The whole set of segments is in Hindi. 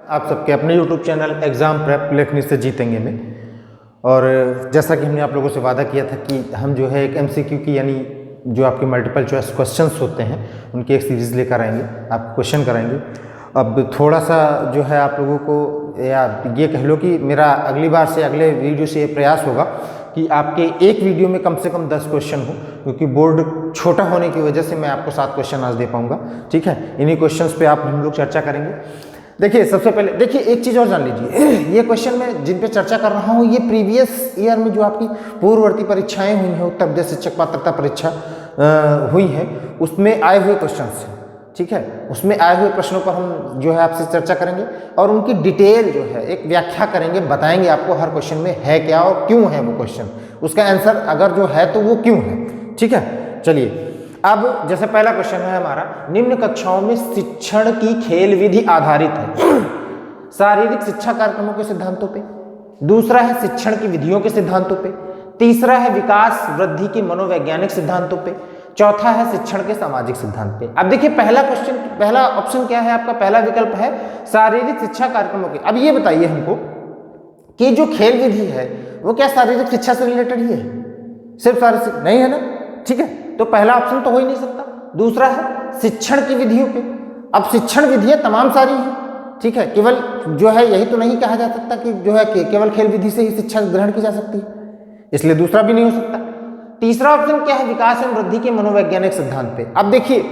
आप सबके अपने YouTube चैनल एग्ज़ाम प्रेप लेखनी से जीतेंगे में। और जैसा कि हमने आप लोगों से वादा किया था कि हम जो है एक MCQ की यानी जो आपके मल्टीपल चॉइस क्वेश्चंस होते हैं उनकी एक सीरीज़ लेकर आएंगे, आप क्वेश्चन कराएंगे। अब थोड़ा सा जो है आप लोगों को या ये कह लो कि मेरा अगली बार से अगले वीडियो से ये प्रयास होगा कि आपके एक वीडियो में कम से कम 10 क्वेश्चन हो, क्योंकि बोर्ड छोटा होने की वजह से मैं आपको 7 क्वेश्चन आज दे पाऊँगा। ठीक है, इन्हीं क्वेश्चंस पे आप हम लोग चर्चा करेंगे। देखिए सबसे पहले देखिए एक चीज़ और जान लीजिए, ये क्वेश्चन मैं जिन पे चर्चा कर रहा हूँ ये प्रीवियस ईयर में जो आपकी पूर्ववर्ती परीक्षाएं हुई हैं, उत्तर प्रदेश शिक्षक पात्रता परीक्षा हुई है, उसमें आए हुए क्वेश्चन हैं। ठीक है, उसमें आए हुए प्रश्नों पर हम जो है आपसे चर्चा करेंगे और उनकी डिटेल जो है एक व्याख्या करेंगे, बताएंगे आपको हर क्वेश्चन में है क्या और क्यों है वो क्वेश्चन, उसका आंसर अगर जो है तो वो क्यों है। ठीक है, चलिए अब जैसे पहला क्वेश्चन है हमारा, निम्न कक्षाओं में शिक्षण की खेल विधि आधारित है शारीरिक शिक्षा कार्यक्रमों के सिद्धांतों पे, दूसरा है शिक्षण की विधियों के सिद्धांतों पे, तीसरा है विकास वृद्धि के मनोवैज्ञानिक सिद्धांतों पे, चौथा है शिक्षण के सामाजिक सिद्धांत पे। अब देखिए पहला क्वेश्चन, पहला ऑप्शन क्या है आपका, पहला विकल्प है शारीरिक शिक्षा कार्यक्रमों के। अब ये बताइए हमको कि जो खेल विधि है वो क्या शारीरिक शिक्षा से रिलेटेड ही है? सिर्फ शारीरिक नहीं है ना। ठीक है, तो पहला ऑप्शन तो हो ही नहीं सकता। दूसरा है शिक्षण की विधियों पे। अब शिक्षण विधियां तमाम सारी हैं। ठीक है, केवल जो है यही तो नहीं कहा जा सकता कि जो है केवल खेल विधि से ही शिक्षा ग्रहण की जा सकती है, इसलिए दूसरा भी नहीं हो सकता। तीसरा ऑप्शन क्या है, विकास एवं वृद्धि के मनोवैज्ञानिक सिद्धांत पे। अब देखिए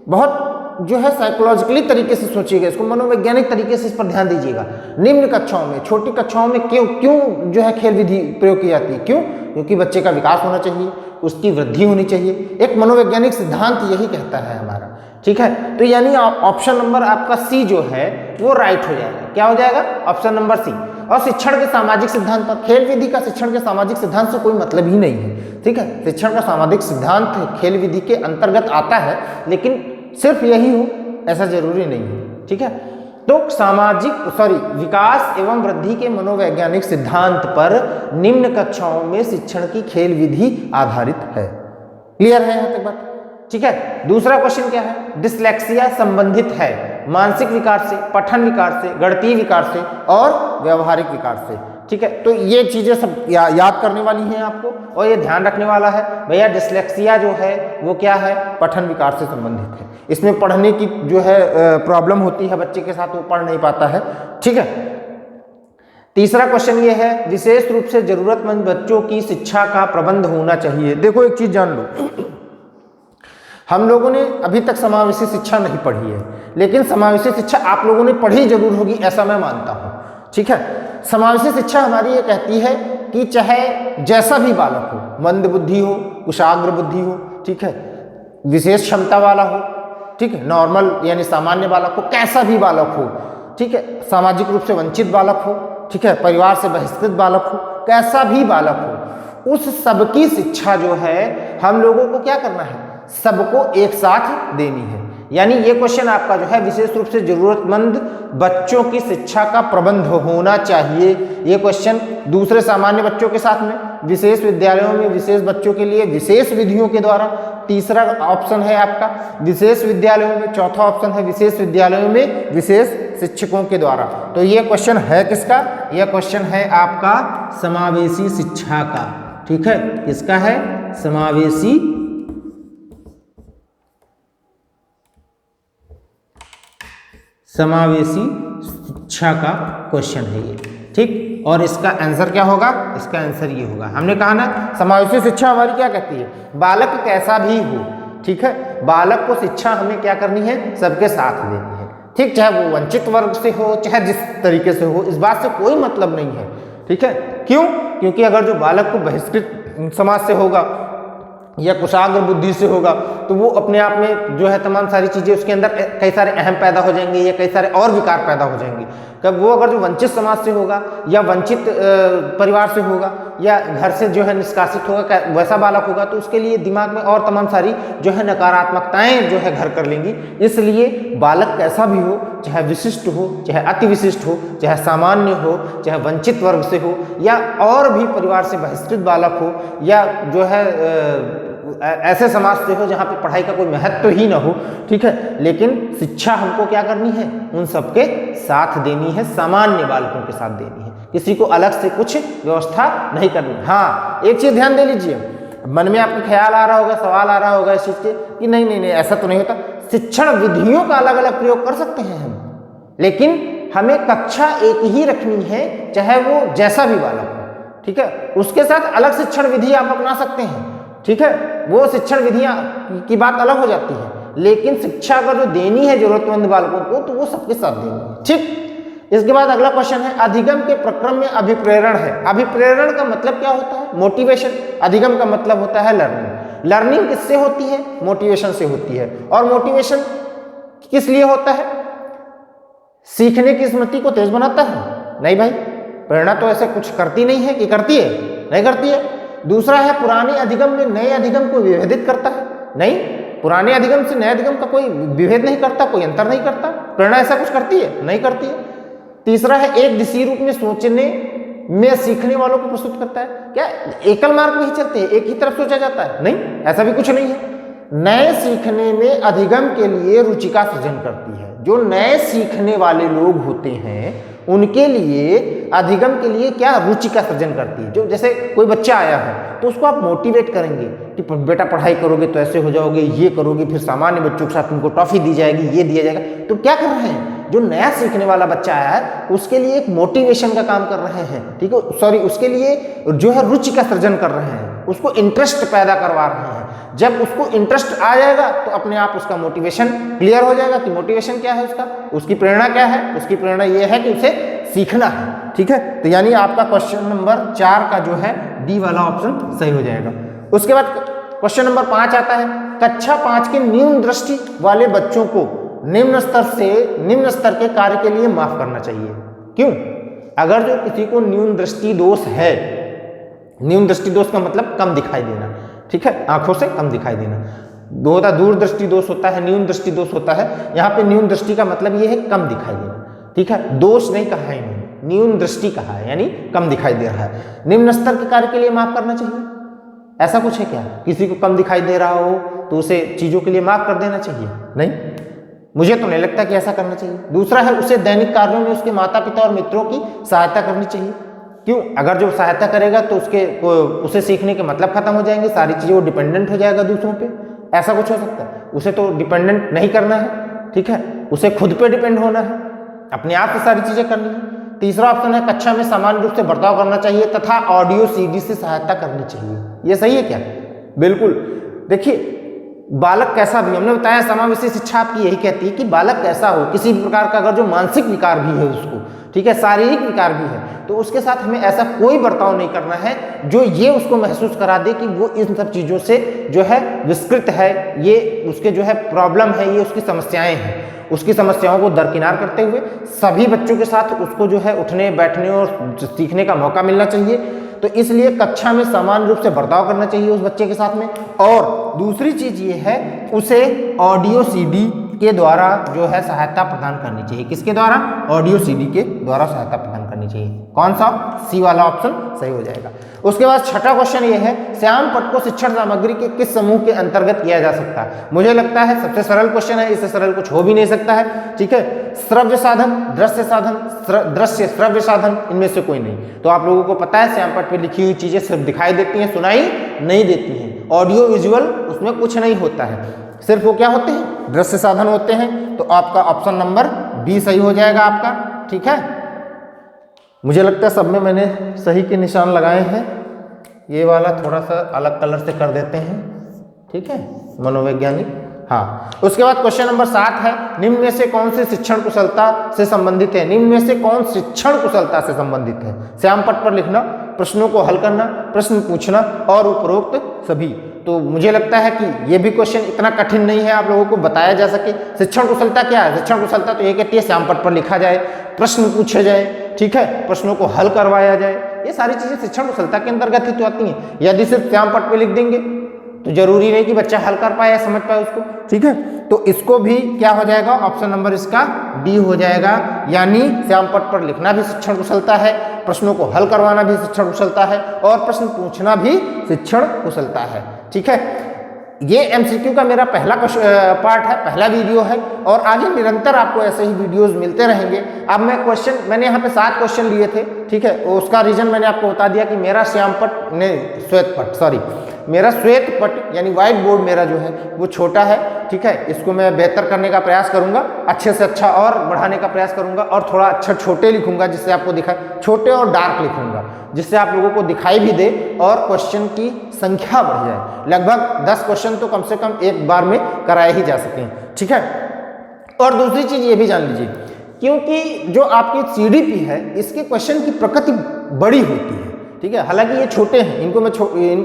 बहुत जो है साइकोलॉजिकली तरीके से सोचिएगा इसको, मनोवैज्ञानिक तरीके से इस पर ध्यान दीजिएगा। निम्न कक्षाओं में, छोटी कक्षाओं में क्यों जो है खेल विधि प्रयोग की जाती है? क्यों? क्योंकि बच्चे का विकास होना चाहिए, उसकी वृद्धि होनी चाहिए। एक मनोवैज्ञानिक सिद्धांत यही कहता है हमारा। ठीक है, तो यानी ऑप्शन नंबर आपका सी जो है वो राइट हो जाएगा। क्या हो जाएगा? Option number C. और शिक्षण के सामाजिक सिद्धांत पर, खेल विधि का शिक्षण के सामाजिक सिद्धांत से कोई मतलब ही नहीं है। ठीक है, शिक्षण का सामाजिक सिद्धांत खेल विधि के अंतर्गत आता है, लेकिन सिर्फ यही हो ऐसा जरूरी नहीं है। ठीक है, तो विकास एवं वृद्धि के मनोवैज्ञानिक सिद्धांत पर निम्न कक्षाओं में शिक्षण की खेल विधि आधारित है। क्लियर है यहाँ तक बात? ठीक है, दूसरा क्वेश्चन क्या है, डिसलेक्सिया संबंधित है मानसिक विकार से, पठन विकार से, गणितीय विकार से और व्यवहारिक विकार से। ठीक है, तो ये चीजें सब याद करने वाली हैं आपको और ये ध्यान रखने वाला है भैया, डिसलेक्सिया जो है वो क्या है, पठन विकार से संबंधित है। इसमें पढ़ने की जो है प्रॉब्लम होती है बच्चे के साथ, वो पढ़ नहीं पाता है। ठीक है, तीसरा क्वेश्चन ये है, विशेष रूप से जरूरतमंद बच्चों की शिक्षा का प्रबंध होना चाहिए। देखो एक चीज जान लो, हम लोगों ने अभी तक समावेशी शिक्षा नहीं पढ़ी है, लेकिन समावेशी शिक्षा आप लोगों ने पढ़ी जरूर होगी ऐसा मैं मानता हूँ। ठीक है, समावेशी शिक्षा हमारी ये कहती है कि चाहे जैसा भी बालक हो, मंद बुद्धि हो, कुशाग्र बुद्धि हो, ठीक है, विशेष क्षमता वाला हो, ठीक है, नॉर्मल यानी सामान्य बालक हो, कैसा भी बालक हो, ठीक है, सामाजिक रूप से वंचित बालक हो, ठीक है, परिवार से बहिष्कृत बालक हो, कैसा भी बालक हो, उस सबकी शिक्षा जो है हम लोगों को क्या करना है, सबको एक साथ देनी है। यानी ये क्वेश्चन आपका जो है विशेष रूप से जरूरतमंद बच्चों की शिक्षा का प्रबंध होना चाहिए। ये क्वेश्चन दूसरे सामान्य बच्चों के साथ में, विशेष विद्यालयों में विशेष बच्चों के लिए विशेष विधियों के द्वारा, तीसरा ऑप्शन है आपका विशेष विद्यालयों में, चौथा ऑप्शन है विशेष विद्यालयों में विशेष शिक्षकों के द्वारा। तो ये क्वेश्चन है किसका? यह क्वेश्चन है आपका समावेशी शिक्षा का। ठीक है, किसका है? समावेशी शिक्षा का क्वेश्चन है ये। ठीक, और इसका आंसर क्या होगा? इसका आंसर ये होगा, हमने कहा ना समावेशी शिक्षा हमारी क्या कहती है, बालक कैसा भी हो, ठीक है, बालक को शिक्षा हमें क्या करनी है, सबके साथ देनी है। ठीक, चाहे वो वंचित वर्ग से हो, चाहे जिस तरीके से हो, इस बात से कोई मतलब नहीं है। ठीक है, क्यों? क्योंकि अगर जो बालक को बहिष्कृत समाज से होगा या कुशाग्र बुद्धि से होगा तो वो अपने आप में जो है तमाम सारी चीज़ें उसके अंदर कई सारे अहम पैदा हो जाएंगे या कई सारे और विकार पैदा हो जाएंगे। कब वो अगर जो वंचित समाज से होगा या वंचित परिवार से होगा या घर से जो है निष्कासित होगा, वैसा बालक होगा, तो उसके लिए दिमाग में और तमाम सारी जो है नकारात्मकताएं जो है घर कर लेंगी। इसलिए बालक कैसा भी हो, चाहे विशिष्ट हो, चाहे अति विशिष्ट हो, चाहे सामान्य हो, चाहे वंचित वर्ग से हो या और भी परिवार से बहिष्कृत बालक हो या जो है ऐसे समाज से हो जहाँ पे पढ़ाई का कोई महत्व ही ना हो, ठीक है, लेकिन शिक्षा हमको क्या करनी है, उन सबके साथ देनी है, सामान्य बालकों के साथ देनी है, किसी को अलग से कुछ व्यवस्था नहीं करनी। हाँ, एक चीज ध्यान दे लीजिए, मन में आपको ख्याल आ रहा होगा, सवाल आ रहा होगा इस चीज के कि नहीं नहीं नहीं ऐसा तो नहीं होता, शिक्षण विधियों का अलग अलग प्रयोग कर सकते हैं हम, लेकिन हमें कक्षा एक ही रखनी है, चाहे वो जैसा भी बालक हो, ठीक है, उसके साथ अलग शिक्षण विधि आप अपना सकते हैं, ठीक है, वो शिक्षण विधियां की बात अलग हो जाती है, लेकिन शिक्षा अगर जो देनी है जरूरतमंद बालकों को तो वो सबके साथ देनी है, ठीक। इसके बाद अगला क्वेश्चन है, अधिगम के प्रक्रम में अभिप्रेरण है। अभिप्रेरण का मतलब क्या होता है, मोटिवेशन। अधिगम का मतलब होता है लर्निंग। लर्निंग किससे होती है, मोटिवेशन से होती है। और मोटिवेशन किस लिए होता है, सीखने की स्मृति को तेज बनाता है? नहीं भाई, प्रेरणा तो ऐसे कुछ करती नहीं है कि करती है, नहीं करती है। दूसरा है, पुराने अधिगम में नए अधिगम को विभेदित करता है? नहीं, पुराने अधिगम से नए अधिगम का कोई विभेद नहीं करता, कोई अंतर नहीं करता। प्रेरणा ऐसा कुछ करती है? नहीं करती है। तीसरा है, एक दिशी रूप में सोचने में सीखने वालों को प्रस्तुत करता है। क्या एकल मार्ग में ही चलते हैं, एक ही तरफ सोचा जाता है? नहीं, ऐसा भी कुछ नहीं है। नए सीखने में अधिगम के लिए रुचि का सृजन करती है। जो नए सीखने वाले लोग होते हैं उनके लिए अधिगम के लिए क्या, रुचि का सृजन करती है। जो जैसे कोई बच्चा आया है तो उसको आप मोटिवेट करेंगे कि बेटा पढ़ाई करोगे तो ऐसे हो जाओगे, ये करोगे, फिर सामान्य बच्चों के साथ तुमको टॉफी दी जाएगी, ये दिया जाएगा। तो क्या कर रहे हैं, जो नया सीखने वाला बच्चा आया है उसके लिए एक मोटिवेशन का काम कर रहे हैं, ठीक है, सॉरी, उसके लिए जो है रुचि का सृजन कर रहे हैं, उसको इंटरेस्ट पैदा करवा रहे हैं। जब उसको इंटरेस्ट आ जाएगा तो अपने आप उसका मोटिवेशन क्लियर हो जाएगा कि मोटिवेशन क्या है उसका, उसकी प्रेरणा क्या है। उसकी प्रेरणा ये है कि उसे सीखना है, ठीक है। तो यानी आपका क्वेश्चन नंबर 4 का जो है डी वाला ऑप्शन सही हो जाएगा। उसके बाद क्वेश्चन नंबर 5 आता है, कक्षा 5 के न्यून दृष्टि वाले बच्चों को निम्न स्तर से निम्न स्तर के कार्य के लिए माफ करना चाहिए। क्यों? अगर जो किसी को न्यून दृष्टि दोष है, न्यून दृष्टि दोष का मतलब कम दिखाई देना, ठीक है, आंखों से कम दिखाई देना। दो होता दूर दृष्टि दोष होता है, न्यून दृष्टि दोष होता है। यहाँ पे न्यून दृष्टि का मतलब ये है कम दिखाई देना, ठीक है, दोष नहीं कहा है इन्होंने, न्यून दृष्टि कहा है, यानी कम दिखाई दे रहा है। निम्न स्तर के कार्य के लिए माफ करना चाहिए, ऐसा कुछ है क्या? किसी को कम दिखाई दे रहा हो तो उसे चीजों के लिए माफ कर देना चाहिए? नहीं, मुझे तो नहीं लगता कि ऐसा करना चाहिए। दूसरा है, उसे दैनिक कार्यों में उसके माता पिता और मित्रों की सहायता करनी चाहिए। क्यों? अगर जो सहायता करेगा तो उसे सीखने के मतलब खत्म हो जाएंगे, सारी चीजें वो डिपेंडेंट हो जाएगा दूसरों पे, ऐसा कुछ हो सकता है? उसे तो डिपेंडेंट नहीं करना है, ठीक है, उसे खुद पे डिपेंड होना है, अपने आप से सारी चीजें करनी है। तीसरा ऑप्शन है, कक्षा में समान रूप से बर्ताव करना चाहिए तथा ऑडियो सीडी से सहायता करनी चाहिए। ये सही है क्या? बिल्कुल। देखिए, बालक कैसा भी, हमने बताया समावेशी शिक्षा आपकी यही कहती है कि बालक कैसा हो, किसी भी प्रकार का अगर जो मानसिक विकार भी है उसको, ठीक है, शारीरिक विकार भी है, तो उसके साथ हमें ऐसा कोई बर्ताव नहीं करना है जो ये उसको महसूस करा दे कि वो इन सब चीज़ों से जो है विस्कृत है, ये उसके जो है प्रॉब्लम है, ये उसकी समस्याएं हैं। उसकी समस्याओं को दरकिनार करते हुए सभी बच्चों के साथ उसको जो है उठने बैठने और सीखने का मौका मिलना चाहिए। तो इसलिए कक्षा में समान रूप से बर्ताव करना चाहिए उस बच्चे के साथ में। और दूसरी चीज ये है, उसे ऑडियो सीडी के द्वारा जो है सहायता प्रदान करनी चाहिए। किसके द्वारा? ऑडियो सीडी के द्वारा सहायता प्रदान करनी चाहिए। कौन सा? सी वाला ऑप्शन सही हो जाएगा। उसके बाद छठा क्वेश्चन ये है, श्याम पट को शिक्षण सामग्री के किस समूह के अंतर्गत किया जा सकता है? मुझे लगता है सबसे सरल क्वेश्चन है, इससे सरल कुछ हो भी नहीं सकता है, ठीक है। श्रव्य साधन, दृश्य साधन, दृश्य श्रव्य साधन, इनमें से कोई नहीं। तो आप लोगों को पता है श्याम पट पे लिखी हुई चीजें सिर्फ दिखाई देती हैं, सुनाई नहीं देती हैं। ऑडियो विजुअल उसमें कुछ नहीं होता है, सिर्फ वो क्या होते हैं? दृश्य साधन होते हैं। तो आपका ऑप्शन नंबर बी सही हो जाएगा आपका, ठीक है। मुझे लगता है सब में मैंने सही के निशान लगाए हैं। ये वाला थोड़ा सा अलग कलर से कर देते हैं, ठीक है, मनोवैज्ञानिक। हाँ, उसके बाद क्वेश्चन नंबर 7 है, निम्न में से कौन से शिक्षण कुशलता से संबंधित है? निम्न में से कौन शिक्षण कुशलता से संबंधित है? श्याम पट पर लिखना, प्रश्नों को हल करना, प्रश्न पूछना और उपरोक्त सभी। तो मुझे लगता है कि ये भी क्वेश्चन इतना कठिन नहीं है, आप लोगों को बताया जा सके। शिक्षण कुशलता क्या है? शिक्षण कुशलता तो ये कहती है श्याम पट पर लिखा जाए, प्रश्न पूछे जाए, ठीक है, प्रश्नों को हल करवाया जाए। ये सारी चीजें शिक्षण कुशलता के अंतर्गत ही तो आती हैं। यदि सिर्फ श्याम पट पे लिख देंगे तो जरूरी नहीं कि बच्चा हल कर पाए या समझ पाए उसको, ठीक है। तो इसको भी क्या हो जाएगा? ऑप्शन नंबर इसका डी हो जाएगा। यानी श्याम पट पर लिखना भी शिक्षण कुशलता है, प्रश्नों को हल करवाना भी शिक्षण कुशलता है और प्रश्न पूछना भी शिक्षण कुशलता है, ठीक है। ये एमसीक्यू का मेरा पहला पार्ट है, पहला वीडियो है, और आगे निरंतर आपको ऐसे ही वीडियोस मिलते रहेंगे। अब मैंने यहाँ पे 7 क्वेश्चन लिए थे, ठीक है, उसका रीजन मैंने आपको बता दिया कि मेरा मेरा श्वेत पट यानी व्हाइट बोर्ड मेरा जो है वो छोटा है, ठीक है। इसको मैं बेहतर करने का प्रयास करूंगा, अच्छे से अच्छा और बढ़ाने का प्रयास करूंगा, और थोड़ा अच्छा छोटे लिखूंगा जिससे आपको दिखाए, छोटे और डार्क लिखूंगा जिससे आप लोगों को दिखाई भी दे और क्वेश्चन की संख्या बढ़ जाए। लगभग 10 क्वेश्चन तो कम से कम एक बार में कराए ही जा सकें, ठीक है। और दूसरी चीज ये भी जान लीजिए, क्योंकि जो आपकी सीडीपी है इसके क्वेश्चन की प्रकृति बड़ी होती है, ठीक है। हालांकि ये छोटे हैं, इनको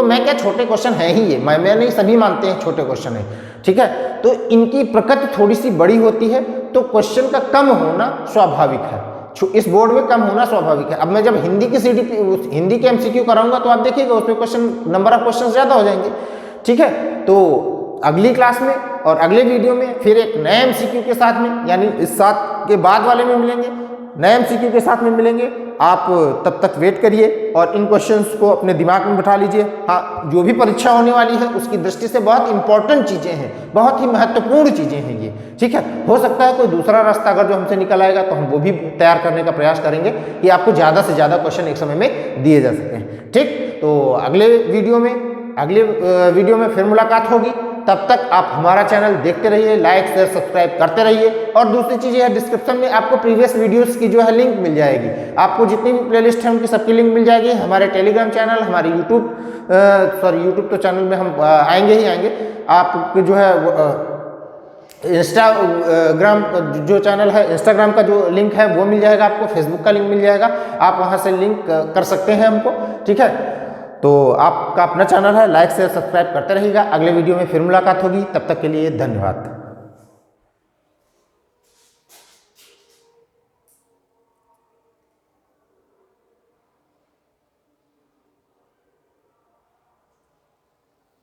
मैं क्या, छोटे क्वेश्चन है ही ये, मैं नहीं, सभी मानते हैं छोटे क्वेश्चन है, ठीक है। तो इनकी प्रकृति थोड़ी सी बड़ी होती है, तो क्वेश्चन का कम होना स्वाभाविक है, इस बोर्ड में कम होना स्वाभाविक है। अब मैं जब हिंदी की सीडीपी, हिंदी के एमसीक्यू कराऊंगा तो आप देखिएगा उसमें क्वेश्चन, नंबर ऑफ क्वेश्चन ज्यादा हो जाएंगे, ठीक है। तो अगली क्लास में और अगले वीडियो में फिर एक नए एमसीक्यू के साथ में, यानी इस 7 के बाद वाले में मिलेंगे, नए एमसीक्यू के साथ में मिलेंगे। आप तब तक वेट करिए और इन क्वेश्चंस को अपने दिमाग में बिठा लीजिए। हाँ, जो भी परीक्षा होने वाली है उसकी दृष्टि से बहुत इंपॉर्टेंट चीज़ें हैं, बहुत ही महत्वपूर्ण चीज़ें हैं ये, ठीक है। हो सकता है कोई दूसरा रास्ता अगर जो हमसे निकल आएगा तो हम वो भी तैयार करने का प्रयास करेंगे कि आपको ज़्यादा से ज़्यादा क्वेश्चन एक समय में दिए जा सकें, ठीक। तो अगले वीडियो में फिर मुलाकात होगी। तब तक आप हमारा चैनल देखते रहिए, लाइक शेयर सब्सक्राइब करते रहिए। और दूसरी चीज़ है, डिस्क्रिप्शन में आपको प्रीवियस वीडियोस की जो है लिंक मिल जाएगी, आपको जितनी भी प्लेलिस्ट है उनकी सबकी लिंक मिल जाएगी। हमारे टेलीग्राम चैनल, हमारे यूट्यूब तो चैनल में हम आएंगे ही आएंगे। आपको जो है इंस्टाग्राम जो चैनल है, इंस्टाग्राम का जो लिंक है वो मिल जाएगा आपको, फेसबुक का लिंक मिल जाएगा, आप वहाँ से लिंक कर सकते हैं हमको, ठीक है। तो आपका अपना चैनल है, लाइक शेयर सब्सक्राइब करते रहिएगा। अगले वीडियो में फिर मुलाकात होगी, तब तक के लिए धन्यवाद।